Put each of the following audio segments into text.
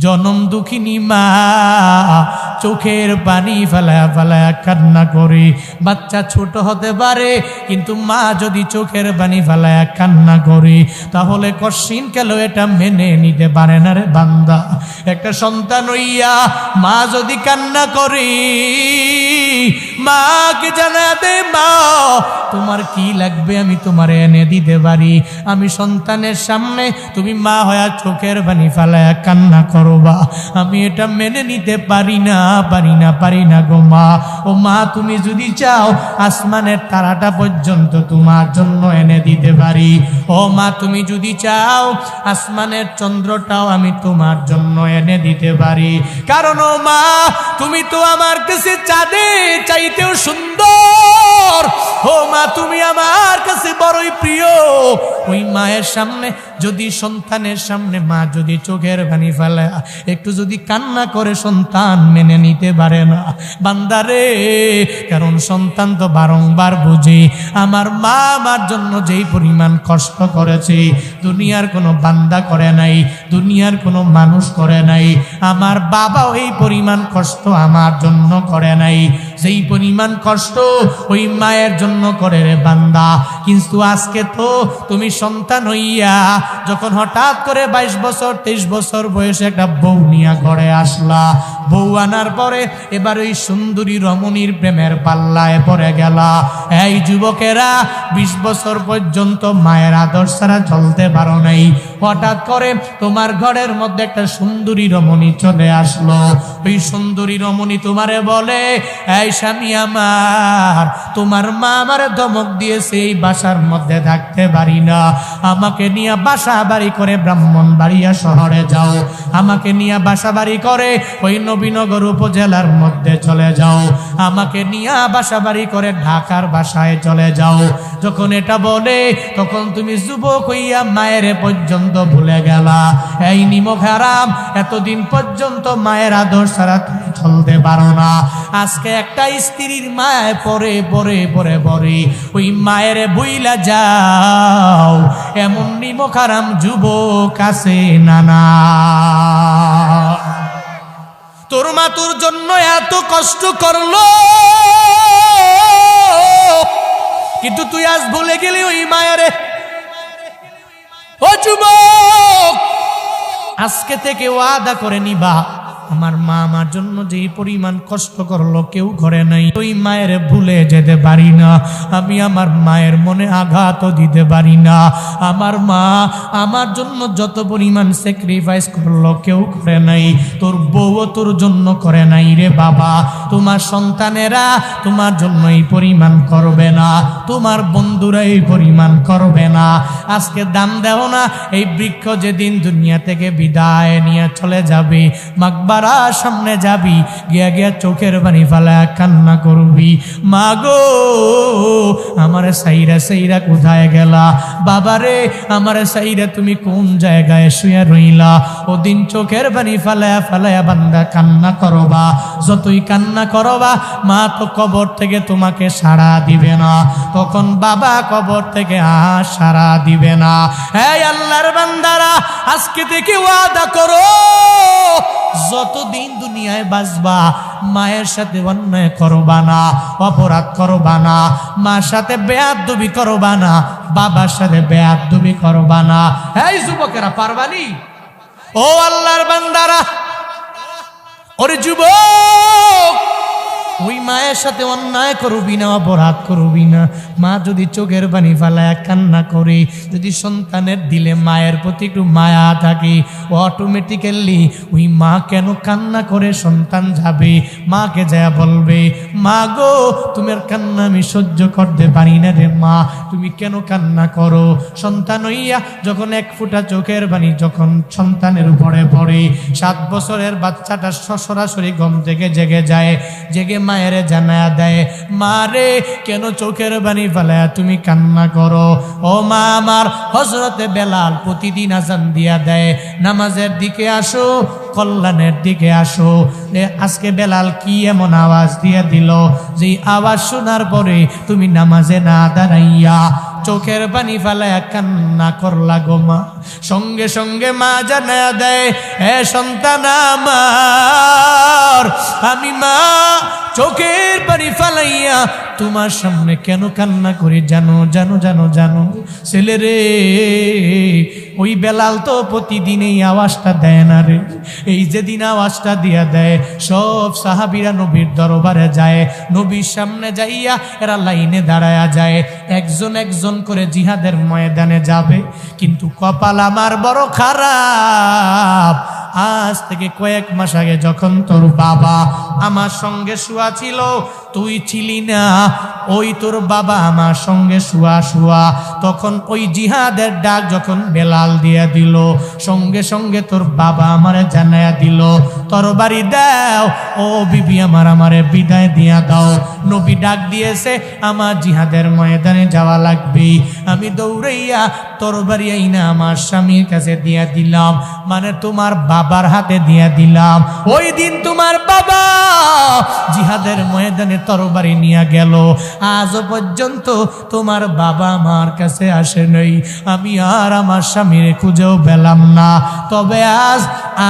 জনম দুঃখিনী মা চোখের পানি ফেলায়া ফেলায়া কান্না করে। বাচ্চা ছোট হতে পারে, কিন্তু মা যদি চোখের পানি ফেলায়া কান্না করে তাহলে কশিন কেন এটা মেনে নিতে পারে না রে বান্দা। একটা সন্তান হইয়া মা যদি কান্না করে, মাকে জানাতে মা তোমার কি লাগবে আমি তোমার এনে দিতে পারি। আমি সন্তানের সামনে তুমি মা হইয়া চোখের পানি ফেলায়া কান্না করবা, আমি এটা মেনে নিতে পারি না গো মা। ও মা তুমি যদি চাও আসমানের তারাটা পর্যন্ত তোমার জন্য এনে দিতে পারি। ও মা তুমি যদি চাও আসমানের চন্দ্রটাও আমি তোমার জন্য এনে দিতে পারি। কারণ ও মা তুমি তো আমার কাছে চাঁদে চাইতেও সুন্দর। ও মা তুমি আমার কাছে বড়ই প্রিয়। ওই মায়ের সামনে যদি সন্তানের সামনে মা যদি চোখের পানি ফেলে একটু যদি কান্না করে সন্তান মেনে নিতে পারে না বান্দারে। কারণ সন্তান তো বারংবার বুঝে আমার মা আমার জন্য যেই পরিমাণ কষ্ট করেছে দুনিয়ার কোনো বান্দা করে নাই, দুনিয়ার কোনো মানুষ করে নাই। আমার বাবাও এই পরিমাণ কষ্ট আমার জন্য করে নাই, যেই পরিমাণ কষ্ট ওই মায়ের জন্য করে রে বান্দা। কিন্তু আজকে তো তুমি সন্তান হইয়া যখন হঠাৎ করে 22 বছর 23 বছর বয়সে একটা বউ নিয়ে ঘরে আসলা, বউ আনার পরে এবার ওই সুন্দরী রমণীর প্রেমের পাল্লায় পড়ে গেলা। এই যুবকেরা 20 বছর পর্যন্ত মায়ের আদর ছাড়া চলতে পারো নাই। হঠাৎ করে তোমার ঘরের মধ্যে একটা সুন্দরী রমণী চলে আসলো। ওই সুন্দরী রমণী তোমারে বলে, এই স্বামী আমার, তোমার মা আমারে ধমক দিয়েছে এই বাসার মধ্যে থাকতে পারি না, আমাকে নিয়ে বাসা বাড়ি করে ব্রাহ্মণবাড়িয়া শহরে যাও, আমাকে নিয়ে বাসা বাড়ি করে ওই নবীনগর উপজেলার মধ্যে চলে যাও, আমাকে নিয়ে বাসা বাড়ি করে ঢাকার বাসায় চলে যাও। যখন এটা বলে তখন তুমি যুবক হইয়া মায়ের পর্যন্ত ভুলে গেলা। এই নিমক হারাম, এতদিন পর্যন্ত মায়ের আদর ছাড়া তুমি চলতে পারো না। আজকে একটা স্ত্রীর মায় পরে পরে পরে পরে ওই মায়ের বইলা যাও, এমন নিমক হারাম যুবক আছে না? তোর মা তোর জন্য এত কষ্ট করলো, কিন্তু তুই আজ ভুলে গেলি ওই মায়ের। ও যুবক, আজকে থেকে ওয়াদা করে নিবা, আমার মা আমার জন্য যে পরিমাণ কষ্ট করলো কেউ করে নাই, ওই মায়ের ভুলে যেতে পারি না, আমি আমার মায়ের মনে আঘাত দিতে পারি না। আমার মা আমার জন্য যত পরিমাণ স্যাক্রিফাইস করলো কেউ করে নাই, তোর বউও তোর জন্য করে নাই রে বাবা। তোমার সন্তানেরা তোমার জন্য এই পরিমাণ করবে না, তোমার বন্ধুরা এই পরিমাণ করবে না। আজকে দাম দেও না, এই বৃক্ষ যেদিন দুনিয়া থেকে বিদায় নিয়ে চলে যাবে, মাকবারা সামনে যাবি, গিয়া গিয়া চোখের পানি ফেলা কান্না করবি, মা গো আমার সাইরা সাইরা কোথায় গেলা, বাবারে আমার সাইরা তুমি কোন জায়গায় শুয়ে রইলা। ওদিন চোখের পানি ফেলায়া ফেলায়া বান্দা কান্না করবা, যতই কান্না করবা মা তো কবর থেকে তোমাকে সাড়া দিবে না, তখন বাবা কবর থেকে সাড়া দিবে না। এই আল্লাহর বান্দারা, আজকে থেকে ওয়াদা করো, যতদিন দুনিয়ায় বাঁচবা মায়ের সাথে অন্যায় করবা না, অপরাধ করবা না, মার সাথে বেয়াদবি করবা না, বাবার সাথে বেয়াদবি করবা না। এই যুবকেরা পারবানি? ও আল্লাহর বান্দারা, ওরে যুবক, ওই মায়ের সাথে অন্যায় করবি না, অপরাধ করবি না। মা যদি চোখের পানি ফেলায় কান্না করে, যদি সন্তানের দিলে মায়ের প্রতি একটু মায়া থাকে, অটোমেটিক্যালি ওই মা কেন কান্না করে সন্তান যাবে, মাকে যা বলবে, মা গো তোমার কান্না আমি সহ্য করতে পারি না রে মা, তুমি কেন কান্না করো। সন্তান হইয়া যখন এক ফোঁটা চোখের পানি যখন সন্তানের উপরে পড়ে, 7 বছরের বাচ্চাটা সরাসরি ঘুম থেকে জেগে যায়, জেগে মায়েরে জানায়া দেয়, মা রে কেন চোখের পানি ফেলায়া তুমি কান্না করো। ও মা আমার, হযরতে বেলাল প্রতিদিন আযান দিয়া দেয়, নামাজের দিকে আসো, কল্যাণের দিকে আসো। আজকে বেলাল কি এমন আওয়াজ দিয়ে দিল, যে আওয়াজ শোনার পরে তুমি নামাজে না দাঁড়াইয়া চোখের পানি ফেলায়া কান্না করলা গো মা। সঙ্গে সঙ্গে মা জানায়া দেয়, হে সন্তান আমার, আমি মা চোখের পানি ফালাইয়া তোমার সামনে কেন কান্না করি জানো জানো জানো জানো ছেলে রে, ওই বেলাল তো প্রতিদিন এই আওয়াজটা দেয় না রে। এই যেদিন আওয়াজটা দিয়া দেয় সব সাহাবীরা নবীর দরবারে যায়, নবীর সামনে যাইয়া এরা লাইনে দাঁড়ায়া যায়, একজন একজন করে জিহাদের ময়দানে যাবে। কিন্তু কপাল আমার বড় খারাপ, আজ থেকে কয়েক মাস আগে যখন তোর বাবা আমার সঙ্গে শুয়া ছিল, তুই ছিলি না, ওই তোর বাবা আমার সঙ্গে শুয়া শুয়া তখন ওই জিহাদের ডাক যখন বেলাল দিয়া দিল, সঙ্গে সঙ্গে তোর বাবা আমারে জানায়া দিল, তরবারি দাও ও বিবি আমার, আমারে বিদায় দিয়া দাও, নবী ডাক দিয়েছে আমার জিহাদের ময়দানে যাওয়া লাগবে। আমি দৌড়াইয়া তরবারি আইনা আমার স্বামীর কাছে দিয়া দিলাম, মানে তোমার বাবার হাতে দিয়া দিলাম। ওই দিন তোমার বাবা জিহাদের ময়দানে তরবারি নিয়ে গেল, আজও পর্যন্ত তোমার বাবা আমার কাছে আসে নাই, আমি আর আমার স্বামীর খুঁজেও পেলাম না। তবে আজ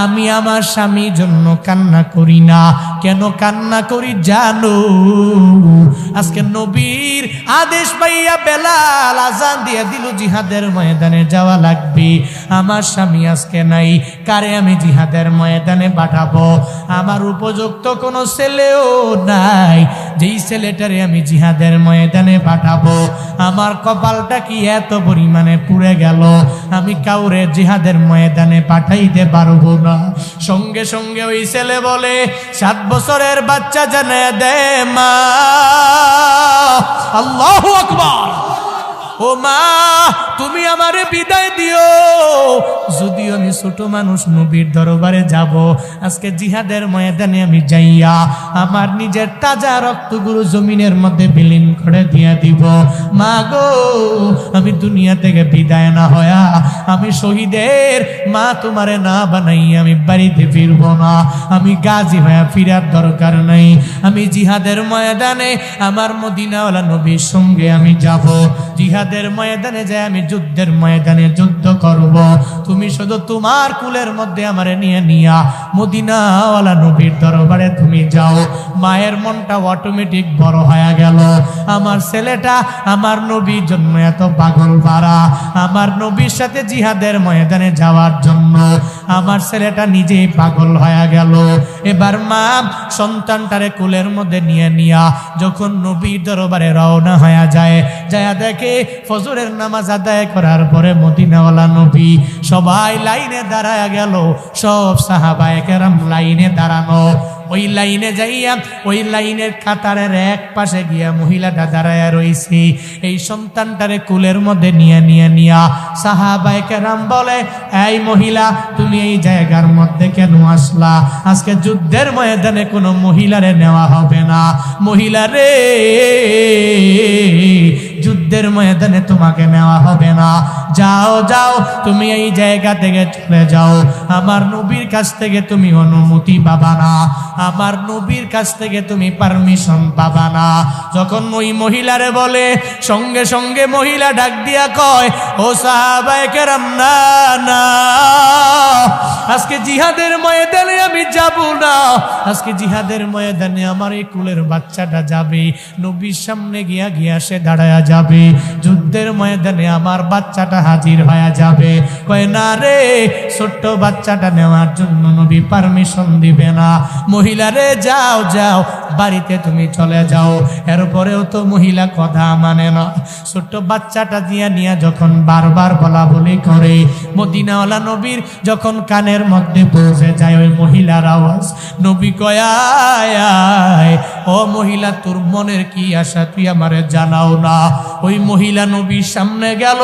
আমি আমার স্বামীর জন্য কান্না করি না, কেন কান্না করি জানো? আজকে নবীর আদেশ পাইয়া বেলাল আজান দিয়ে দিল জিহাদের ময়দানে যাওয়া লাগবে, আমার স্বামী আজকে নাই, কারে আমি জিহাদের ময়দানে পাঠাবো? আমার উপযুক্ত কোনো ছেলেও নাই যেই ছেলেটারে আমি জিহাদের ময়দানে পাঠাবো। আমার কপালটা কি এত পরিমাণে পুড়ে গেল, আমি কাউরে জিহাদের ময়দানে পাঠাইতে পারবো না। সঙ্গে সঙ্গে ওই ছেলে বলে, 7 বছরের বাচ্চা জানে দে মা, আল্লাহু আকবার, ও মা তুমি আমারে বিদায় দিও, যদিও আমি ছোট মানুষ নবীর দরবারে যাব, আজকে জিহাদের ময়দানে আমি যাইয়া আমার নিজের তাজা রক্তগুলো জমিনের মধ্যে বিলীন করে দিয়া দিব। মা গো আমি দুনিয়া থেকে বিদায় না হয়া আমি শহীদের মা তোমারে না বানাই আমি বাড়িতে ফিরব না, আমি গাজী হয়ে ফিরার দরকার নাই, আমি জিহাদের ময়দানে আমার মদিনাওয়ালা নবীর সঙ্গে আমি যাব, জিহাদের ময়দানে যাই আমি যুদ্ধের ময়দানে যুদ্ধ করব। তুমি শুধু তোমার কুলের মধ্যে আমারে নিয়ে নিয়া মদিনাওয়ালা নবীর দরবারে তুমি যাও। মায়ের মনটা অটোমেটিক বড় হয়ে গেল, আমার ছেলেটা আমার নবীর জন্য এত পাগল পারা, আমার নবীর সাথে জিহাদের ময়দানে যাওয়ার জন্য আমার ছেলেটা নিজেই পাগল হয়ে গেল। এবার মা সন্তানটারে কুলের মধ্যে নিয়ে নিয়া যখন নবীর দরবারে রওনা হয়ে যায়, যায় দেখে ফজরের নামাজ আদায় করার পরে মদিনাওয়ালা নবী সবাই লাইনে দাঁড়ায় গেল, সব সাহাবায়ে কেরাম লাইনে দাঁড়ানো। ওই লাইনে যাইয়া ওই লাইনের কাতারের এক পাশে গিয়া মহিলাটা দাঁড়ায়া রইছে, এই সন্তানটারে কুলের মধ্যে নিয়া সাহাবায়ে কেরাম বলে, এই মহিলা তুমি এই জায়গার মধ্যে কেন আসলা? আজকে যুদ্ধের ময়দানে কোনো মহিলারে নেওয়া হবে না, মহিলা রে যুদ্ধের ময়দানে তোমাকে নেওয়া হবে না, যাও যাও তুমি এই জায়গা থেকে চলে যাও, আমার নবীর কাছ থেকে তুমি অনুমতি পাবা না, আমার নবীর কাছ থেকে তুমি পারমিশন পাবা না। যখন ওই মহিলারে বলে, সঙ্গে সঙ্গে মহিলা ডাক দিয়া কয়, ও সাহাবায়ে কেরাম না না, আজকে জিহাদের ময়দানে আমি যাব না, আজকে জিহাদের ময়দানে আমার এই কুলের বাচ্চাটা যাবে, নবীর সামনে গিয়া সে দাঁড়ায়া যাবে, যুদ্ধের ময়দানে আমার বাচ্চাটা হাজির হয়ে যাবে। কয় না রে, ছোট্ট বাচ্চাটা নেওয়ার জন্য নবী পারমিশন দিবে না। মহিলা রে যাও যাও বাড়িতে তুমি চলে যাও। এরপরেও তো মহিলা কথা মানে না, ছোট্ট বাচ্চাটা দিয়া নিয়ে যখন বারবার বলা বলি করে, মদিনাওয়ালা নবীর যখন কানের মধ্যে পৌঁছে যায় ওই মহিলার আওয়াজ, নবী কয় আয়, ও মহিলা তোর মনের কি আশা তুই আমারে জানাও না। ওই মহিলা নবীর সামনে গেল,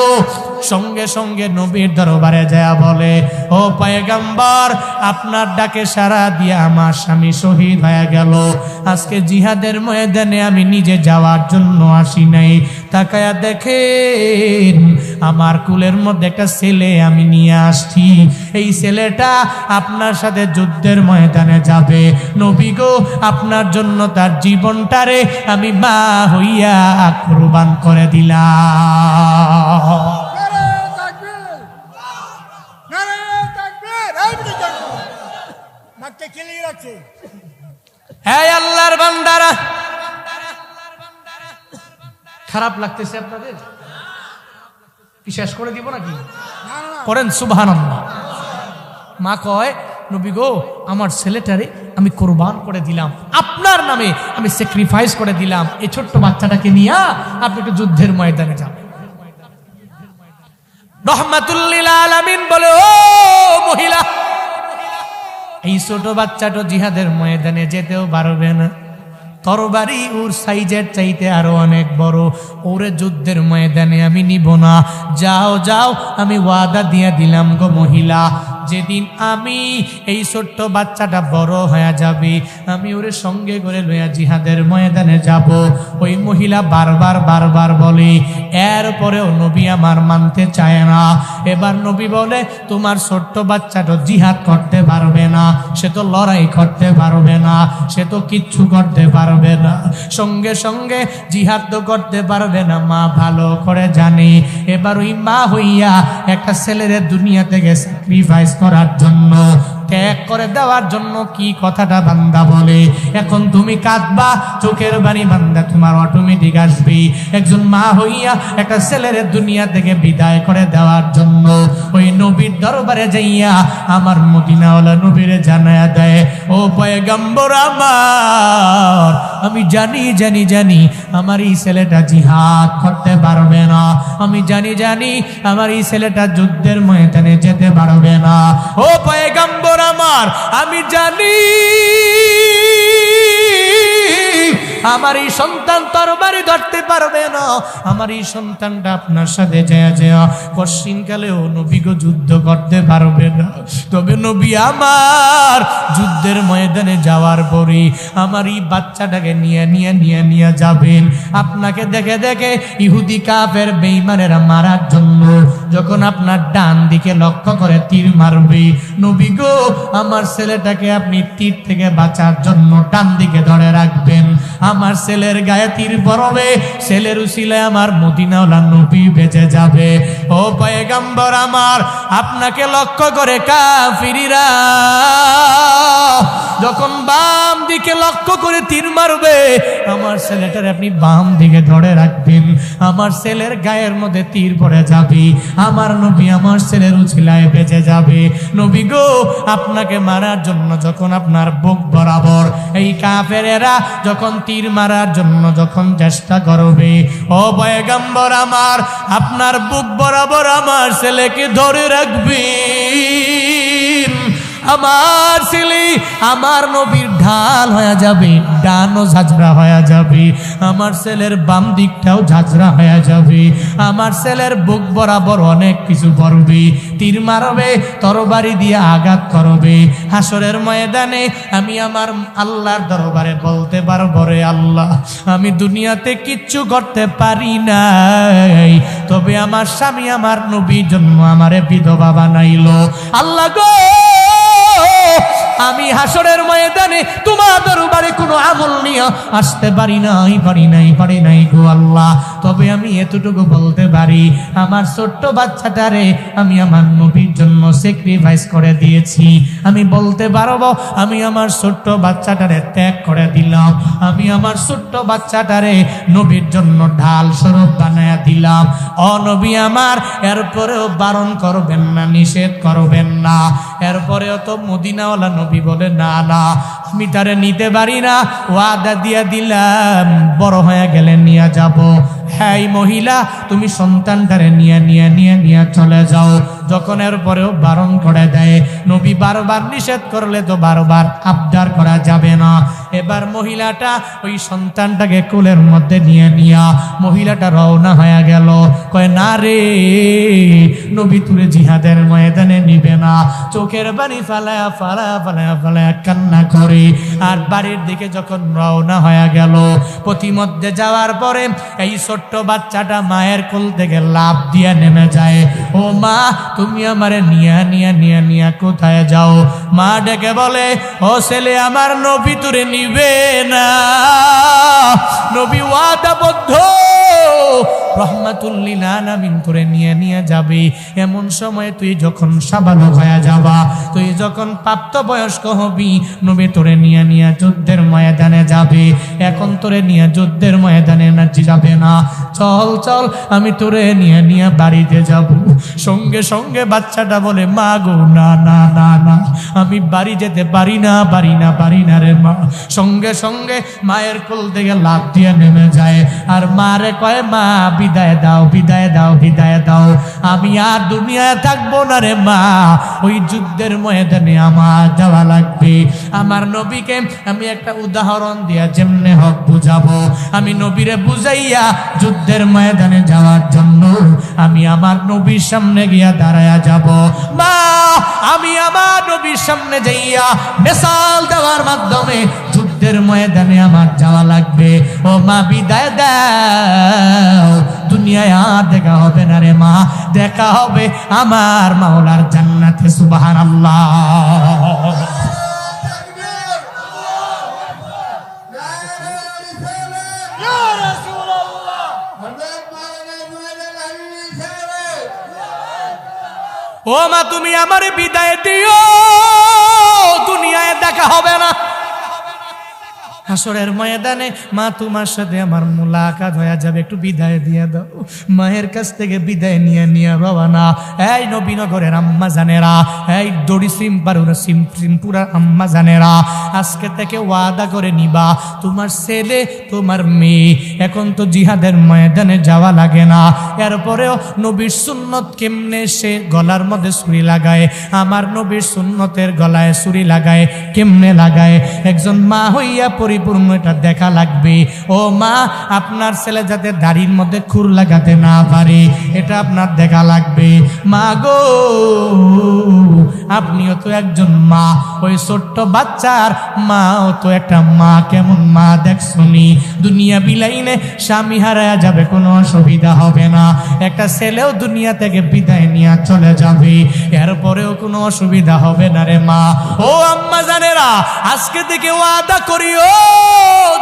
সঙ্গে সঙ্গে নবীর দরবারে যায় বলে, ও পয়গম্বর, আপনার ডাকে সাড়া দিয়ে আমার স্বামী শহীদ হয়ে গেল। আজকে জিহাদের ময়দানে আমি নিজে যাওয়ার জন্য আসি নাই। তাকায়া দেখেন আমার কুলের মধ্যে একটা ছেলে আমি নিয়ে আসছি। এই ছেলেটা আপনার সাথে যুদ্ধের ময়দানে যাবে। নবী গো, আপনার জন্য তার জীবনটারে আমি মা হইয়া কুরবান করে দিলাম। হ্যাঁ আল্লাহর বান্দারা, খারাপ লাগতেছে আপনাদের? কি শেষ করে দিব নাকি? করেন সুবহানাল্লাহ। মা কয়, নবী গো, আমার ছেলেটারে আমি কোরবান করে দিলাম, আপনার নামে আমি স্যাক্রিফাইস করে দিলাম। এই ছোট্ট বাচ্চাটাকে নিয়ে আপনি একটু যুদ্ধের ময়দানে যাবেন। রহমাতুল লিল আলামিন বলে, ও মহিলা, এই ছোট বাচ্চাটা জিহাদের ময়দানে যেতেও পারবে না। তরবারি ওর সাইজের চাইতে আরো অনেক বড়, ওরে যুদ্ধের ময়দানে আমি নিব না। যাও যাও, আমি ওয়াদা দিয়ে দিলাম গো মহিলা, যেদিন আমি এই ছোট্ট বাচ্চাটা বড় হয়ে যাবে, আমি ওরে সঙ্গে করে লইয়া জিহাদের ময়দানে যাব। ওই মহিলা বারবার বারবার বলে, এরপরেও নবী আমার মানতে চায় না। এবার নবী বলে, তোমার ছোট্ট বাচ্চাটা জিহাদ করতে পারবে না, সে তো লড়াই করতে পারবে না, সে তো কিচ্ছু করতে পারবে না। সঙ্গে সঙ্গে জিহাদ তো করতে পারবে না, মা ভালো করে জানে। এবার ওই মা হইয়া একটা ছেলের দুনিয়া থেকে স্যাক্রিফাইস করার জন্য, ত্যাগ করে দেওয়ার জন্য কি কথাটা বান্দা বলে। এখন তুমি কাঁদবা, চোখের বাণী বান্দা তোমার অটোমেটিক আসবে। একজন মা হইয়া একটা ছেলের দুনিয়া থেকে বিদায় করে দেওয়ার জন্য ওই নবীর দরবারে যাইয়া আমার মদিনাওয়ালা নবীরে জানায়া দেয়, ও পয়গম্বর আমার, আমি জানি জানি জানি আমার এই ছেলেটা জিহাদ করতে পারবে না, আমি জানি জানি আমার এই ছেলেটা যুদ্ধের ময়দানে যেতে পারবে না। ও পয়গম্বর আমার, আমি জানি আমার এই সন্তান তরবারি ধরতে পারবে না, আমার এই সন্তানটা আপনার সাথে যায় কশিনকালেও নবীগো যুদ্ধ করতে পারবে না। তবে নবী আমার যুদ্ধের ময়দানে যাওয়ার পরে আমার এই বাচ্চাটাকে নিয়ে যাবেন। আপনাকে দেখে দেখে ইহুদি কাফের বেঈমানেরা মারার জন্য যখন আপনার ডান দিকে লক্ষ্য করে তীর মারবে, নবী গো, আমার ছেলেটাকে আপনি তীর থেকে বাঁচার জন্য ডান দিকে ধরে রাখবেন। আমার ছেলের গায়ে তীর পড়বে, ছেলের উসিলায় আমার মদিনাওয়ালা নবী বেঁচে যাবে। ও পয়গম্বর আমার, আপনাকে লক্ষ্য করে কাফিররা যখন বাম দিকে লক্ষ্য করে তীর মারবে, আমার ছেলেটার আপনি বাম দিকে ধরে রাখবেন। আমার ছেলের গায়ের মধ্যে তীর পড়ে যাবে, আমার নবী আমার ছেলের উছিলায় বেঁচে যাবে। নবী গো, আপনাকে মারার জন্য যখন আপনার বুক বরাবর এই কাফেরেরা যখন তীর মারার জন্য যখন চেষ্টা করবে, ও পয়গম্বর আমার, আপনার বুক বরাবর আমার ছেলেকে ধরে রাখবেন। আমার ছেলে আমার নবীর ঢাল হয়ে যাবে, ডানও ঝাঁঝরা হয়ে যাবে, আমার ছেলের বাম দিকটাও ঝাঁঝরা হয়ে যাবে, আমার ছেলের বুক বরাবর অনেক কিছু পড়বে, তীর মারবে, তরবারি দিয়ে আঘাত করবে। হাসরের ময়দানে আমি আমার আল্লাহর দরবারে বলতে পারবো, রে আল্লাহ, আমি দুনিয়াতে কিচ্ছু করতে পারি নাই, তবে আমার স্বামী আমার নবীর জন্য আমারে বিধবা বানাইলো। আল্লাহ গো, আমি হাসরের ময়দানে তোমার দরবারে কোনো আমল নিয়ে আসতে পারি নাই গো আল্লাহ। তবে আমি এতটুকু বলতে পারি, আমার ছোট্ট বাচ্চাটারে আমি আমার নবীর জন্য স্যাক্রিফাইস করে দিয়েছি। আমি বলতে পারবো, আমি আমার ছোট্ট বাচ্চাটারে ত্যাগ করে দিলাম, আমি আমার ছোট্ট বাচ্চাটারে নবীর জন্য ঢাল স্বরূপ বানায়া দিলাম। ও নবী আমার, এরপরেও বারণ করবেন না, নিষেধ করবেন না। এরপরেও তো মদিনাওয়ালা নবী বলে, না না, আমি তারে নিতে পারি না, ওয়াদা দিয়া দিলাম, বড় হয়ে গেলে নিয়ে যাব। হ্যাঁ মহিলা তুমি সন্তানটারে নিয়ে চলে যাও। যখন এর পরেও বারণ করে দেয়, নবী বারবার নিষেধ করলে তো বারবার আবদার করা যাবে না। এবার মহিলাটা ওই সন্তানটাকে কোলের মধ্যে নিয়ে মহিলাটা রওনা হয়ে গেল। কয় না রে নবী তুরে জিহাদের ময়দানে নিবে না। চোখের পানি ফালায়া কান্না করে আর বাড়ির দিকে যখন রওনা হয়ে গেল, প্রতিমধ্যে যাওয়ার পরে এই ছোট্ট বাচ্চাটা মায়ের কোল থেকে লাফ দিয়ে নেমে যায়। ও মা তুমি আমারে নিয়া কোথায় যাও? মা ডেকে বলে, ও ছেলে আমার নবী তুরে নিবে না, নবী ওয়াদাবদ্ধ রহমাতুল লিল আলামিন করে নিয়ে যাবে। এমন সময় তুই যখন সাবালক হয়ে যাবা, তুই যখন প্রাপ্তবয়স্ক হবি, নবী তোরে নিয়ে যুদ্ধের ময়দানে যাবে। এখন তোরে নিয়ে যুদ্ধের ময়দানে না যাবে না, চল আমি তোরে নিয়ে বাড়িতে যাব। সঙ্গে সঙ্গে বাচ্চাটা বলে, মা গো না না না না, আমি বাড়ি যেতে পারি না রে মা। সঙ্গে সঙ্গে মায়ের কোল থেকে লাফ দিয়ে নেমে যায় আর মারে কয়, মা বিদায় দাও, আমি আর দুনিয়ায় থাকবো না রে মা, ওই যুদ্ধের ময়দানে আমার যাওয়া লাগবে। আমার নবীকে আমি একটা উদাহরণ দিয়া যেমনে হক বুঝাবো, আমি নবীরে বুঝাইয়া যুদ্ধের ময়দানে যাওয়ার জন্য আমি আমার নবীর সামনে গিয়া দাঁড়ায়া যাব। মা আমি আমার নবীর সামনে যাইয়া মিসাল দেওয়ার মাধ্যমে যুদ্ধের ময়দানে আমার যাওয়া লাগবে। ও মা বিদায় দাও, দুনিয়ায় আর দেখা হবে না রে মা, দেখা হবে আমার মাওলার জান্নাতে। সুবহানাল্লাহ। ও মা তুমি আমার বিদায় দিও, দুনিয়ায় দেখা হবে না। হাসরের ময়দানে মা তোমার সাথে আমার মুলাকাত হয়ে যাবে, একটু বিদায় দিয়ে দাও। মায়ের কাছ থেকে বিদায় নিয়ে রওনা। এই নবীনগরের আম্মা জানেরা, এই দড়ি সিমপুরা আম্মা জানেরা, আজকে থেকে ওয়াদা করে নিবা, তোমার ছেলে তোমার মেয়ে এখন তো জিহাদের ময়দানে যাওয়া লাগে না, এরপরেও নবীর সুন্নত কেমনে সে গলার মধ্যে ছুরি লাগায়, আমার নবীর সুন্নতের গলায় ছুরি লাগায় কেমনে লাগায়, একজন মা হইয়া পরিপূর্ণ এটা দেখা লাগবে। ও মা আপনার ছেলে যাতে দাড়ির মধ্যে খুর লাগাতে না পারে, এটা আপনার দেখা লাগবে। মা গো আপনিও তো একজন মা, ওই ছোট্ট বাচ্চার মাও তো একটা মা, কেমন মা দেখছনি, দুনিয়া বিলাইনে স্বামী হারায়া যাবে, কোনো অসুবিধা হবে না, একটা ছেলেও দুনিয়া থেকে বিদায় নিয়ে চলে যাবে, এরপরেও কোনো অসুবিধা হবে না রে মা। ও আম্মা জানেরা, আজকে থেকে ওয়াদা করিও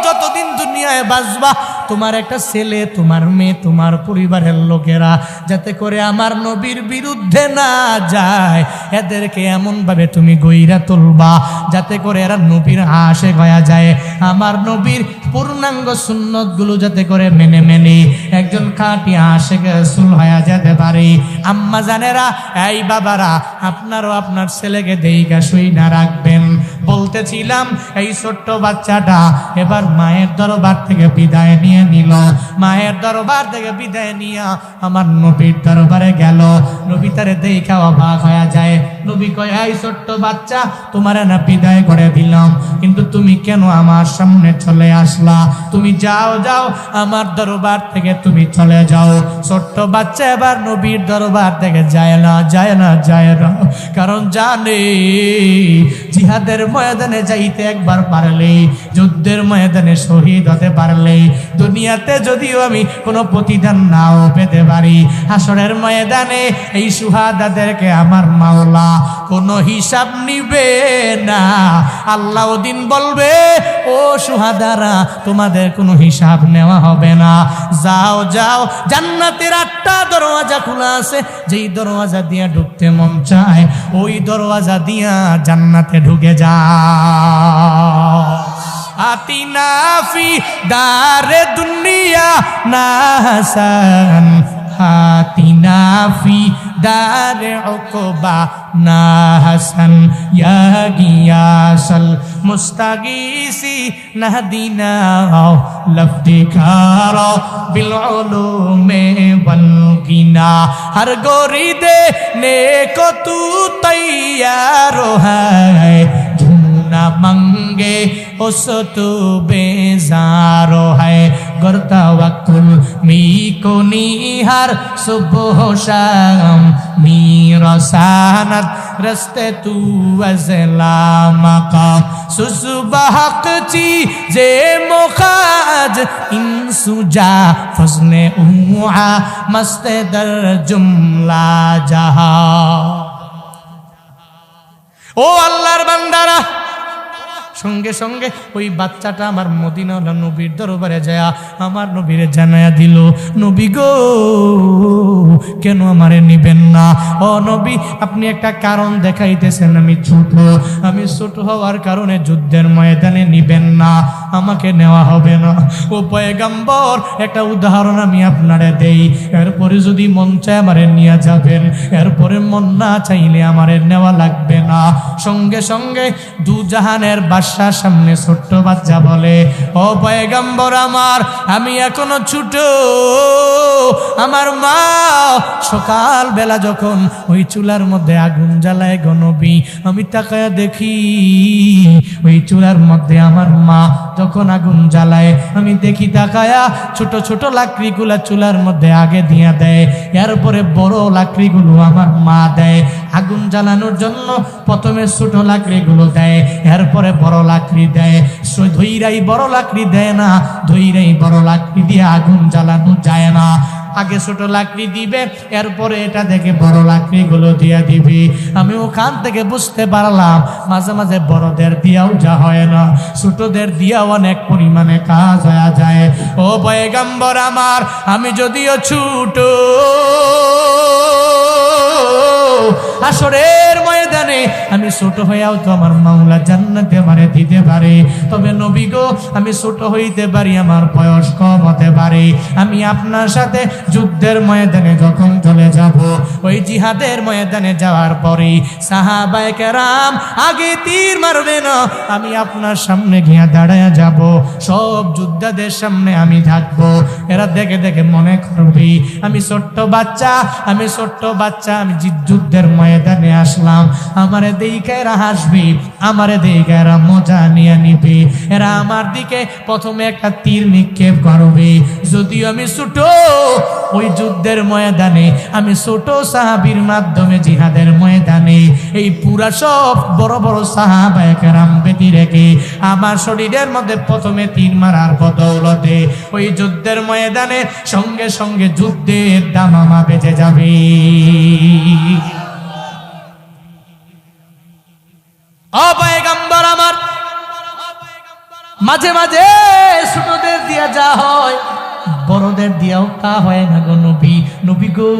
যতদিন দুনিয়ায় বাঁচবা তোমার একটা ছেলে তোমার মেয়ে তোমার পরিবারের লোকেরা যাতে করে আমার নবীর বিরুদ্ধে না যায়, এদেরকে এমন ভাবে তুমি গইরা তুলবা যাতে করে এরা নবীর আশিক হয়ে যায়, আমার নবীর পূর্ণাঙ্গ সুন্নত গুলো যাতে করে মেনে একজন খাঁটি আশিক রাসূল হয়ে যেতে পারে। আম্মা জানেরা, এই বাবারা, আপনারও আপনার ছেলেকে দেইকা শুই না রাখবেন। বলতেছিলাম এই ছোট্ট বাচ্চাটা এবার মায়ের দরবার থেকে বিদায় নিয়ে নিল, মায়ের দরবার থেকে বিদায় নিয়ে আমার নবীর দরবারে গেল। নবী তারে দেইখা অবাক হয়ে যায়। নবী কয়, এই ছোট্ট বাচ্চা, তোমার না বিদায় করে দিলাম, কিন্তু তুমি কেন আমার সামনে চলে আসলা? তুমি যাও আমার দরবার থেকে তুমি চলে যাও। ছোট্ট বাচ্চা এবার নবীর দরবার থেকে যায় না, কারণ জানে জিহাদের ময়দানে যাইতে একবার পারলে, যুদ্ধের ময়দানে শহীদ হতে পারলে, দুনিয়াতে যদিও আমি কোনো প্রতিদান নাও পেতে পারি, হাসরের ময়দানে এই সুহাদাদেরকে আমার মাওলা কোনো হিসাব নিবে না। আল্লাহ ওদিন বলবে, ও সুহাদারা, তোমাদের কোনো হিসাব নেওয়া হবে না, যাও জান্নাতের 8টা দরওয়াজা খোলা আছে, যেই দরওয়াজা দিয়া ঢুকতে মন চায় ওই দরওয়াজা দিয়া জান্নাতে ঢুকে যাও। আতিনা ফি দারে দুনিয়া না হাসান, আতিনা ফি দারে উকবা না হাসান ইয়া গিয়াসাল মুস্তাগীসি নাহদিনা লফতিকারা বিল উলুমে ওয়াল গিনা হর গোরি দে নেকো তু তৈয়ার है झूना मंगे उस तू बेजारो है करता वकुल मी को निहार सुबह शाम मीरा सानत रस्ते तू अजला मका सुसुबहक ची जे मुखाज इंसुजा फजने उआ मस्ते दर जुमला जहा ও আল্লাহর বান্দারা সঙ্গে সঙ্গে ওই বাচ্চাটা আমার মদিনাওয়ালা নবীর দরবারে যায় আমার নবীরে জানায়া দিল নবী গো কেন আমারে নিবেন না ও নবী আপনি একটা কারণ দেখাইতেছেন আমি ছোট হওয়ার কারণে যুদ্ধের ময়দানে নিবেন না আমাকে নেওয়া হবে না ও পয়গম্বর একটা উদাহরণ আমি আপনারে দেই এরপরে যদি মন চায় আমারে নিয়ে যাবেন এরপরে মন না চাইলে আমারে নেওয়া লাগবে না সঙ্গে সঙ্গে দু জাহানের বাদশার সামনে ছোট্ট বাচ্চা বলে ও পয়গম্বর আমার আমি এখনো ছোট আমার মা সকাল বেলা যখন ওই চুলার মধ্যে আগুন জ্বালায় গো নবী আমি তাকায়া দেখি ওই চুলার মধ্যে আমার মা যখন আগুন জ্বালায় আমি দেখি তাকায়া ছোট ছোট লাকড়িগুলা চুলার মধ্যে আগে দিয়া দেয় এরপরে বড় লাকড়িগুলো আমার মা দেয় আগুন জ্বালানোর জন্য প্রথমে ছোট লাকড়িগুলো দেয় এরপরে বড় লাকড়ি দেয় ধৈরাই বড় লাকড়ি দেয় না ধৈরাই বড় লাকড়ি দিয়ে আগুন জ্বালানো যায় না আগে ছোট লাকড়ি দিবে এরপরে এটা দেখে বড় লাকড়িগুলো দিয়া দিবি আমি ওখান থেকে বুঝতে পারলাম মাঝে মাঝে বড়দের দিয়াও যা হয় না ছোটদের দিয়াও অনেক পরিমাণে কাজ হয়ে যায় ও পয়গম্বর আমার আমি যদিও ছোট হাসরের ময়দানে আমি ছোট হইয়াও তো আমার মাওলা জান্নাতে আমারে দিতে পারে তবে নবী গো আমি ছোট হইতে পারি আমার বয়স কম হতে পারে আমি আপনার সাথে যুদ্ধের ময়দানে যখন চলে যাব ওই জিহাদের ময়দানে যাওয়ার পরে সাহাবায়ে কেরাম আগে তীর মারবে না আমি আপনার সামনে গিয়ে দাঁড়ায়া যাব সব যোদ্ধাদের সামনে আমি থাকবো এরা দেখে দেখে মনে করবি আমি ছোট্ট বাচ্চা আমি যুদ্ধের ময়দানে আসলাম আমারে দেখে এরা হাসবি আমারে দেখে এরা মজা নিয়ে নিবি এরা আমার দিকে প্রথমে একটা তীর নিক্ষেপ করবে যদিও আমি ছোট ওই যুদ্ধের ময়দানে আমি ছোট সাহাবীর মাধ্যমে জিহাদের ময়দানে এই পুরা সব বড় বড় সাহাবায়ে কেরাম বেঁধে রেখে আমার শরীরের মধ্যে প্রথমে তীর মারার বদৌলতে ওই যুদ্ধের ময়দানে সঙ্গে সঙ্গে যুদ্ধের দামামা বেজে যাবে ও পয়গম্বর আমার মাঝে মাঝে ছোটদের দিয়া যা হয় বড়দের দিয়াও তা হয় না গো নবী নবী গো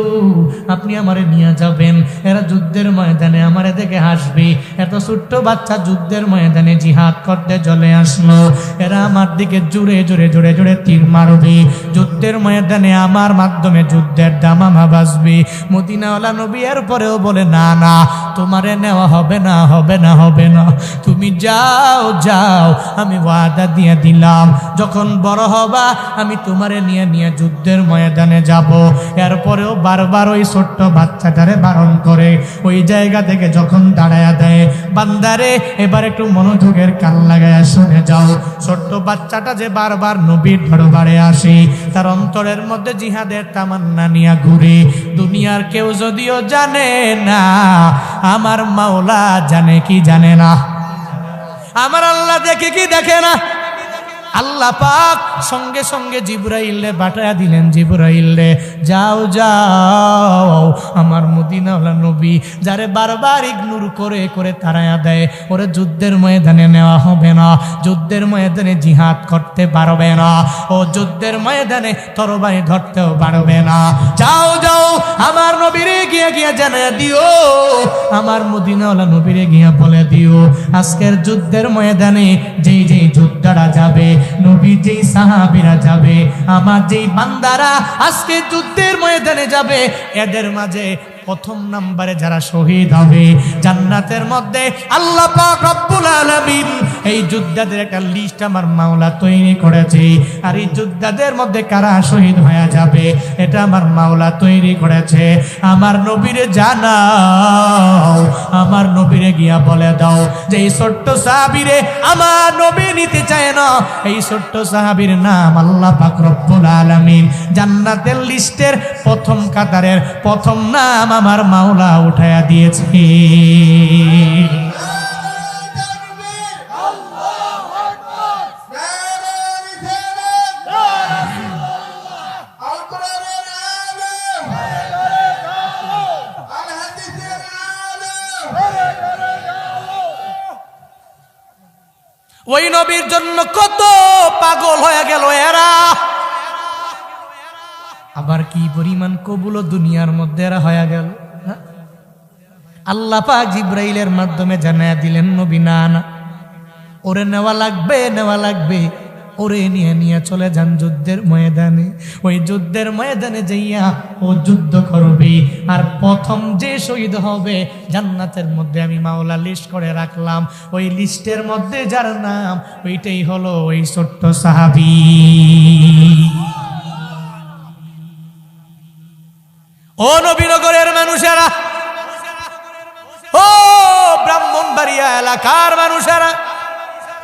আপনি আমারে নিয়ে যাবেন এরা যুদ্ধের ময়দানে আমারে দেখে হাসবে এত ছোট্ট বাচ্চা যুদ্ধের ময়দানে জিহাদ করতে চলে আসলো এরা আমার দিকে জোরে জোরে জোরে জোরে তীর মারবে যুদ্ধের ময়দানে আমার মাধ্যমে যুদ্ধের দামামা বাজবে মদিনাওয়ালা নবী এর পরেও বলে না না তোমারে নেওয়া হবে না হবে না হবে না তুমি যাও যাও আমি ওয়াদা দিয়ে দিলাম যখন বড় হবা আমি তোমারে নিয়ে নিয়ে যুদ্ধের ময়দানে যাব এরপরেও বারবার ওই ছোট্ট বাচ্চাটারে বারণ করে ওই জায়গা থেকে যখন দাঁড়ায়া দেয় বান্দারে এবার একটু মনোযোগের কান লাগায়া শুনে যাও ছোট্ট বাচ্চাটা যে বারবার নবীর দরবারে আসে তার অন্তরের মধ্যে জিহাদের তামান্না নিয়ে ঘুরে দুনিয়ার কেউ যদিও জানে না আমার মাওলা জানে কি জানে না আমার আল্লাহ দেখে কি দেখে না আল্লাহ পাক সঙ্গে সঙ্গে জিবরাইলে পাঠায়া দিলেন জিবরাইলে যাও যাও আমার মদিনাওয়ালা নবী যারে বারবার ইগনোর করে করে তাড়ায়া দেয় ওরে যুদ্ধের ময়দানে নেওয়া হবে না যুদ্ধের ময়দানে জিহাদ করতে পারবে না ও যুদ্ধের ময়দানে তরবারি ধরতেও পারবে না যাও যাও আমার নবীরে গিয়ে গিয়ে জানিয়ে দিও আমার মদিনাওয়ালা নবীরে গিয়ে বলে দিও আজকের যুদ্ধের ময়দানে যেই যেই যোদ্ধারা যাবে নবী যেই সাহাবীরা যাবে আমার যেই বান্দারা আজকে যুদ্ধের ময়দানে যাবে এদের মাঝে প্রথম নম্বরে যারা শহীদ হবে জান্নাতের মধ্যে আল্লাহ পাক রব্বুল আলামিন এই যোদ্ধাদের একটা লিস্ট আমার মাওলা তৈরি করেছে। আর এই যোদ্ধাদের মধ্যে কারা শহীদ হয়ে যাবে এটা আমার মাওলা তৈরি করেছে। আমার নবীরে জানাও, আমার নবীরে গিয়া বলে দাও যে এই ছোট্ট সাহাবীরে আমার নবী নিতে চায় না, এই ছোট্ট সাহাবীর নাম আল্লাহ পাক রব্বুল আলামিন জান্নাতের লিস্টের প্রথম কাতারের প্রথম নাম আমার মাওলা উঠায়া দিয়েছে। ওই নবীর জন্য কত পাগল হয়ে গেল এরা, আবার কি পরিমাণ কবুল দুনিয়ার মধ্যে এরা হয়ে গেল। আল্লাহ পাক জিব্রাইলের মাধ্যমে জানায়া দিলেন নবী না না, ওরে নেওয়া লাগবে, নেওয়া লাগবে, ওরে নিয়ে নিয়ে চলে যান যুদ্ধের ময়দানে। ওই যুদ্ধের ময়দানে যাইয়া ও যুদ্ধ করবে, আর প্রথম যে শহীদ হবে জান্নাতের মধ্যে আমি মাওলা লিস্ট করে রাখলাম, ওই লিস্টের মধ্যে যার নাম ওইটাই হলো ওই ছোট্ট সাহাবী। ও নবীনগরের মানুষেরা, ও ব্রাহ্মণবাড়িয়া এলাকার মানুষেরা,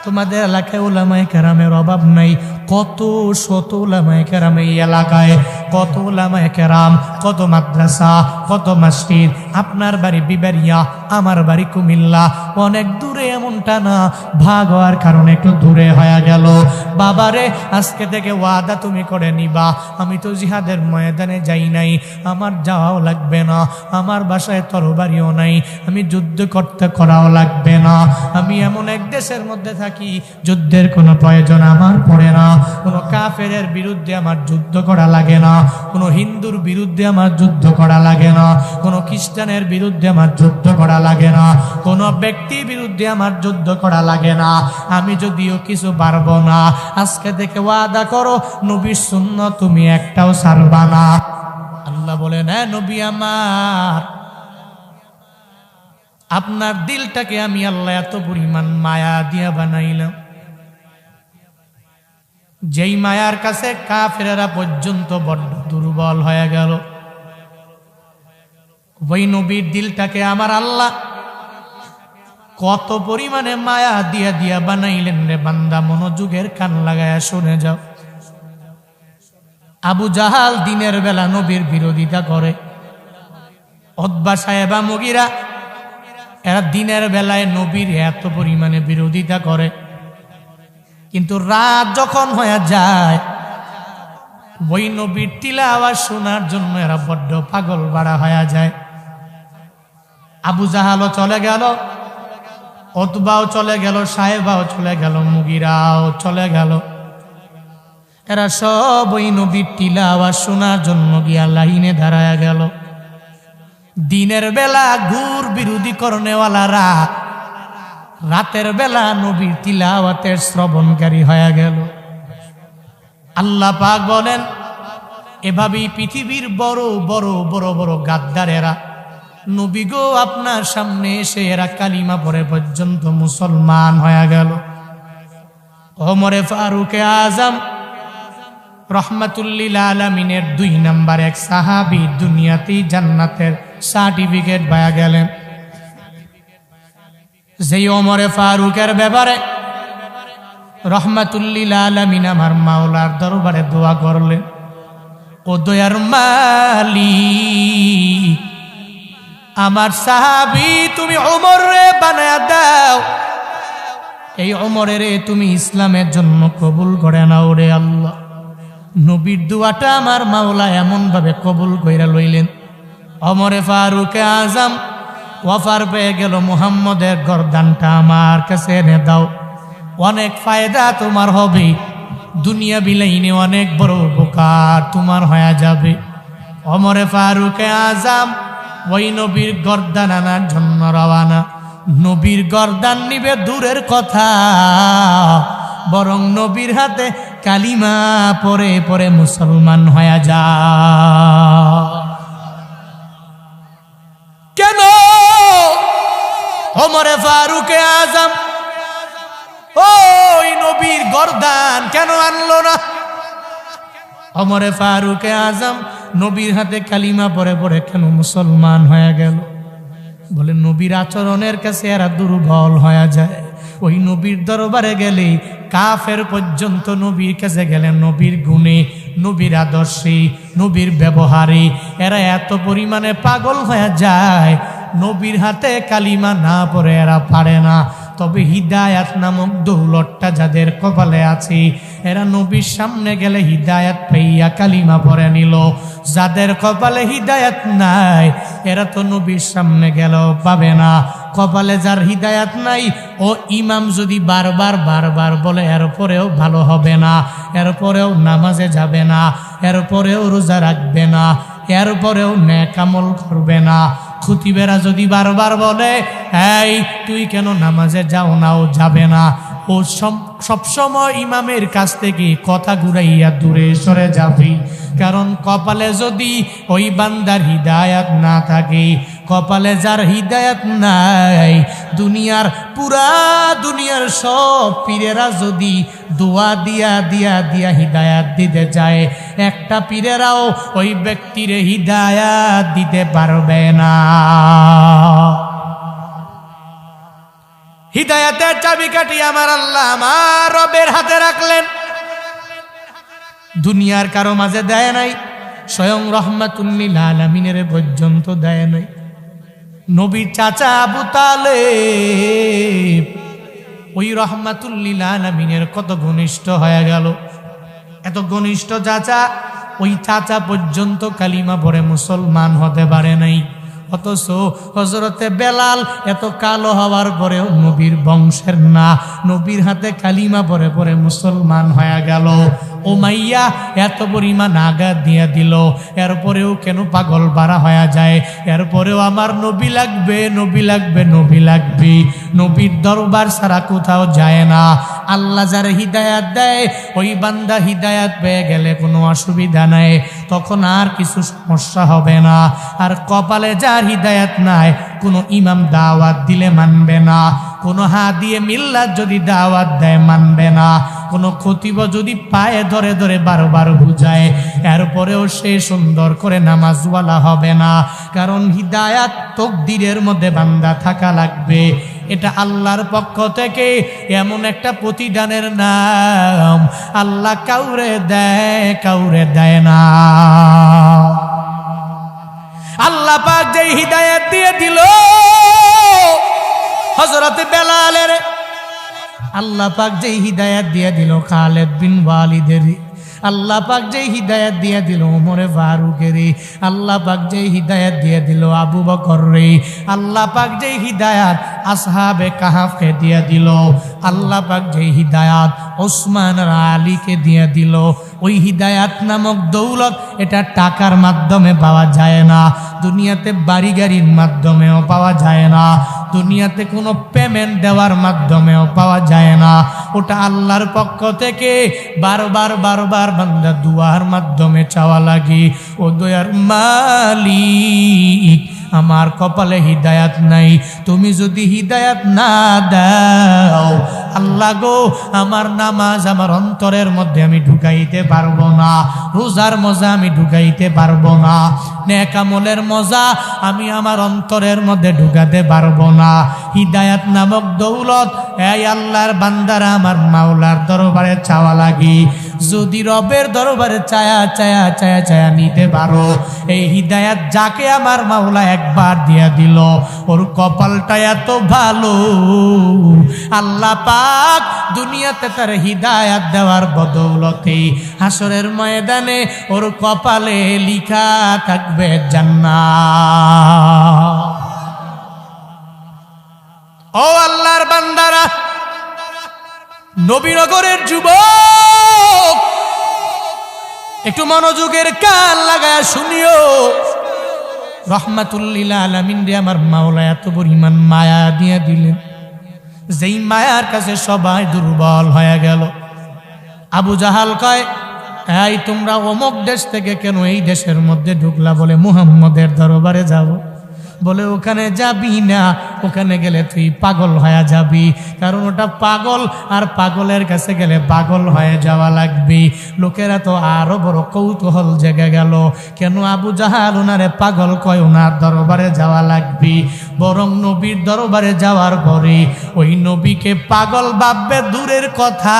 তোমাদের এলাকায় উলামায়ে কেরামের অভাব নাই। কত শত উলামায়ে কেরাম এই এলাকায়, কত উলামায়ে কেরাম, কত মাদ্রাসা, কত মসজিদ। আপনার বাড়ি বিবারিয়া, আমার বাড়ি কুমিল্লা, অনেক দূরে, এমনটা না ভাগ হওয়ার কারণে একটু দূরে হয়ে গেল। বাবারে আজকে থেকে ওয়াদা তুমি করে নিবা, আমি তো জিহাদের ময়দানে যাই নাই, আমার যাওয়াও লাগবে না, আমার বাসায় তরবারিও নাই, আমি যুদ্ধ করতে করাও লাগবে না। আমি এমন এক দেশের মধ্যে থাকি যুদ্ধের কোনো প্রয়োজন আমার পড়ে না, কোনো কাফেরের বিরুদ্ধে আমার যুদ্ধ করা লাগে না, কোনো হিন্দুর বিরুদ্ধে আমার যুদ্ধ করা লাগে না, কোনো খ্রিস্টানের বিরুদ্ধে আমার যুদ্ধ করা লাগে না, কোনো ব্যক্তির বিরুদ্ধে আমার যুদ্ধ করা লাগে না। আমি যদিও কিছু পারবো না, আজকে থেকে ওয়াদা করো নবীর সুন্নাত তুমি একটাও ছাড়বা না। আল্লাহ বলেন, হ্যাঁ নবী আমার, আপনার দিলটাকে আমি আল্লাহ এত পরিমাণ মায়া দিয়া বানাইলাম, যেই মায়ার কাছে কাফেরেরা পর্যন্ত বড্ড দুর্বল হয়ে গেল। ওই নবীর দিলটাকে আমার আল্লাহ কত পরিমাণে মায়া দিয়া দিয়া বানাইলেন রে বান্দা, মনোযোগের কান লাগায়া শুনে যাও। আবু জাহাল দিনের বেলা নবীর বিরোধিতা করে, উতবা সাহেবা মুগীরা এরা দিনের বেলায় নবীর এত পরিমাণে বিরোধিতা করে, কিন্তু রাত যখন হয়ে যায় ওই নবীর তিলাওয়াত শোনার জন্য এরা বড্ড পাগল বাড়া হয়ে যায়। আবু জাহালও চলে গেল, উতবাও চলে গেল, সাহেবাও চলে গেল, মুগীরাও চলে গেল। এরা সব ওই নবীর তিলাওয়াত শোনার জন্য গিয়া লাইনে দাঁড়ায়া গেল। দিনের বেলা ঘুর বিরোধী করনেওয়ালারা রাতের বেলা নবীর তিলাওয়াতের শ্রবণকারী হয়ে গেল। আল্লাহ পাক বলেন, এভাবেই পৃথিবীর বড় বড় বড় বড় গাদ্দারেরা নবী গো আপনার সামনে এসে এরা কালিমা পড়ে পর্যন্ত মুসলমান হয়ে গেল। ওমরে ফারুকে আজম রহমাতুল্লিল আলামিনের 2 নাম্বার এক সাহাবী দুনিয়াতেই জান্নাতের সার্টিফিকেট পায়া গেলেন। যেই ওমরে ফারুকের ব্যাপারে রহমাতুল্লিল আলামিন আমার মাওলার দরবারে দোয়া করলেন, ও দয়ার মালিক, আমার সাহাবী তুমি ওমর রে বানায়া দাও, এই ওমরের তুমি ইসলামের জন্য কবুল করে নাও রে আল্লাহ। নবীর দোয়াটা আমার মাওলা এমন ভাবে কবুল কইরা লইলেন, ওমরে ফারুকে আজম ওয়াফার পেয়ে গেল, মুহাম্মদের গর্দানটা আমার কাছে এনে দাও, অনেক ফায়দা তোমার হবে, দুনিয়া বিলাইনে অনেক বড় উপকার তোমার হয়ে যাবে। ওমরে ফারুকে আজম ওই নবীর গর্দান আনার জন্য রওয়ানা। নবীর গর্দান নিবে দূরের কথা, বরং নবীর হাতে কালিমা পরে পরে মুসলমান হয়ে যায়। ফারুকে আজম ওই নবীর গর্দান কেন আনলো না? ওমরে ফারুকে আজম নবীর হাতে কালিমা পড়ে পড়ে কেন মুসলমান হয়ে গেল? বলে নবীর আচরণের কাছে এরা দুর্বল হয়ে যায়। ওই নবীর দরবারে গেলে কাফের পর্যন্ত নবীর কাছে গেলে নবীর গুণে, নবীর আদর্শে, নবীর ব্যবহারে এরা এত পরিমাণে পাগল হয়ে যায়, নবীর হাতে কালিমা না পড়ে এরা পারে না। তবে হিদায়াত নামক দৌলতটা যাদের কপালে আছে এরা নবীর সামনে গেলে হিদায়াত পাইয়া কালিমা পড়ে নিল। যাদের কপালে হিদায়াত নাই এরা তো নবীর সামনে গেলেও পাবে না। কপালে যার হিদায়াত নাই ও ইমাম যদি বারবার বারবার বলে এরপরেও ভালো হবে না, এরপরেও নামাজে যাবে না, এরপরেও রোজা রাখবে না, এরপরেও নেক আমল করবে না। খুতিবেরা যদি বারবার বলে এই তুই কেন নামাজে যাও না, ও যাবে না, ও সবসময় ইমামের কাছ থেকে কথা ঘুরাইয়া দূরে সরে যাবে। কারণ কপালে যদি ওই বান্দার হিদায়াত না থাকে, কপালে যার হিদায়াত নাই, দুনিয়ার সব পীরেরা যদি দোয়া দিয়া দিয়া দিয়া হিদায়াত দিতে চায়, একটা পীরেরাও ওই ব্যক্তির হিদায়াত দিতে পারবে না। হিদায়াতের চাবিকাঠি আমার আল্লাহ আমার রবের হাতে রাখলেন। দুনিয়ার কারো মাঝে দেয় নাই, স্বয়ং রহমাতুল লিল আলামিনের পর্যন্ত দেয় নাই। নবীর চাচা আবু তালেব ওই রহমাতুল লিল আলামিনের কত ঘনিষ্ঠ হয়ে গেল। এত ঘনিষ্ঠ চাচা, ওই চাচা পর্যন্ত কালিমা পড়ে মুসলমান হতে পারে নাই। অথচ হযরতে বেলাল এত কালো হওয়ার পরেও নবীর বংশের না, নবীর হাতে কালিমা পড়ে পড়ে মুসলমান হয়ে গেল। উমাইয়া এত পরিমাণ আঘাত দিয়ে দিল, এরপরেও কেন পাগল পারা হয়ে যায়? এরপরেও আমার নবী লাগবে, নবী লাগবে, নবী লাগবে। নবীর দরবার ছাড়া কোথাও যায় না। আল্লাহ যার হিদায়াত দেয় ওই বান্দা হিদায়াত পেয়ে গেলে কোনো অসুবিধা নাই, তখন আর কিছু সমস্যা হবে না। আর কপালে যার হিদায়াত নাই, কোনো ইমাম দাওয়াত দিলে মানবে না, কোনো হাদিয়ে মিল্লাত যদি দাওয়াত দেয় মানবে না, কোনো খতিব যদি পায়ে ধরে ধরে বারবার বুঝায় এরপরেও সে সুন্দর করে নামাজওয়ালা হবে না। কারণ হিদায়াত তকদিরের মধ্যে বান্দা থাকা লাগবে। এটা আল্লাহর পক্ষ থেকে এমন একটা প্রতিদানের নাম, আল্লাহ কাউরে দেয় কাউরে দেয় না। আল্লাহ পাক যে হিদায়াত দিয়ে দিল হযরত বেলালের, আল্লাহ পাক যে হিদায়াত দিয়ে দিল খালিদ বিন ওয়ালিদের, আল্লাহ পাক যে হিদায়াত দিয়ে দিল ওমরে ফারুকের, আল্লাহ পাক যে হিদায়াত দিয়ে দিল আবু বকর রে, আল্লাহ পাক যে হিদায়াত আসহাবে কাহাফকে দিয়ে দিল, আল্লাহ পাক যে হিদায়াত ওসমান আর আলীকে দিয়ে দিল, ওই হিদায়াত নামক দৌলত এটা টাকার মাধ্যমে পাওয়া যায় না, দুনিয়াতে বাড়ি গাড়ির মাধ্যমেও পাওয়া যায় না, দুনিয়াতে কোনো পেমেন্ট দেওয়ার মাধ্যমেও পাওয়া যায় না। ওটা আল্লাহর পক্ষ থেকে বারবার বারবার বান্দা দুয়ার মাধ্যমে চাওয়া লাগে। ও দয়ার মালিক, আমার কপালে হিদায়াত নাই, তুমি যদি হিদায়াত না দাও আল্লাহ গো, আমার নামাজ আমার অন্তরের মধ্যে আমি ঢুকাইতে পারবো না, রোজার মজা আমি ঢুকাইতে পারবো না, নেক আমলের মজা আমি আমার অন্তরের মধ্যে ঢুকাতে পারবো না। হিদায়াত নামক দৌলত এই আল্লাহর বান্দারা আমার মাওলার দরবারে চাওয়া লাগি। যদি রবের দরবারে চায়া চায়া চায়া চায়া নিতে পারো, এই হিদায়াত যাকে আমার মাওলা একবার দিয়া দিল ওর কপালটা এত ভালো, আল্লাহ পাক দুনিয়াতে তার হিদায়াত দেওয়ার বদৌলতে হাসরের ময়দানে ওর কপালে লিখা থাকবে জান্নাত। ও আল্লাহর বান্দারা, নবীনগরের যুবক, একটু মনোযোগের কান লাগায় শুনিও। রহমাতুল লিল আলামিন রে আমার মাওলা এত পরিমাণ মায়া দিয়ে দিলেন, যেই মায়ার কাছে সবাই দুর্বল হয়ে গেল। আবু জাহাল কয়, এই তোমরা অমুক দেশ থেকে কেন এই দেশের মধ্যে ঢুকলা? বলে মুহাম্মদের দরবারে যাব। বলে ওখানে যাবি না, ওখানে গেলে তুই পাগল হয়ে যাবি, কারণ ওটা পাগল, আর পাগলের কাছে গেলে পাগল হয়ে যাওয়া লাগবে। লোকেরা তো আরো বড় কৌতূহল জেগে গেল, কেন আবু জাহাল ওনারে পাগল কয়, ওনার দরবারে যাওয়া লাগবে। বরং নবীর দরবারে যাওয়ার পরে ওই নবীকে পাগল ভাববে দূরের কথা,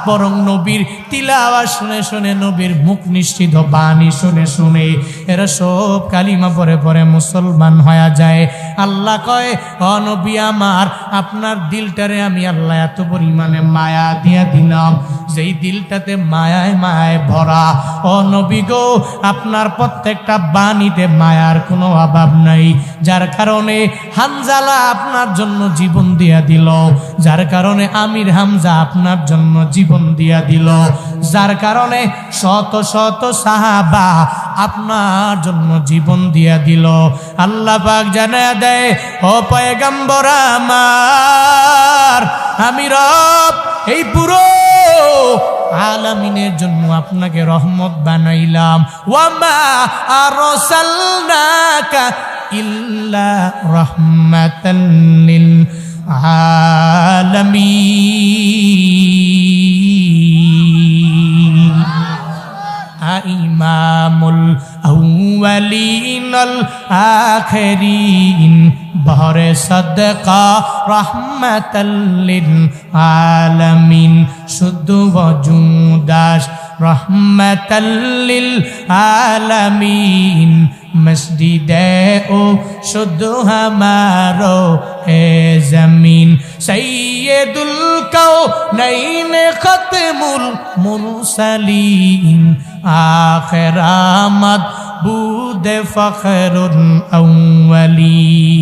বরং নবীর তিলাওয়াত শুনে শুনে, নবীর মুখ নিশ্চিত বাণী শুনে শুনে এরা সব কালিমা পরে পরে মুসলমান হয়ে যায়। আল্লাহ কয়, ও নবী আমার, আপনার দিলটারে আমি আল্লাহ এত পরিমাণে মায়া দিয়া দিলাম, যেই দিলটাতে মায়ায় মায়ায় ভরা। ও নবী গো, আপনার প্রত্যেকটা বাণীতে মায়ার কোনো অভাব নাই, যার কারণে হানজালা আপনার জন্য জীবন দিয়া দিল, যার কারণে আমির হামজা আপনার জন্য জীবন দিয়া দিল, যার কারণে শত শত সাহাবা আপনার জন্য জীবন দিয়া দিল। আল্লাহ পাক জানায়া দেয়, ও পয়গম্বর আমার, আমি রব এই পুরো আলামিনের জন্য আপনাকে রহমত বানাইলাম। ওয়ামা আরসালনাকা ইল্লা রাহমাতাল লিল আলামিন। ইমামুল আউয়ালিন আল আখিরিন, বহরে সদকা রহমাতাল লিল আলামিন, শুদ্ধ ওজুদাস রহমাতাল লিল আলামিন। মসজিদে ও শুদ্ধ হামারো হে জমিন, সৈয়দুল কাউনাইন খতমুল মুরসালিন, আখিরামত বুদ ফখরুল আউয়ালিন।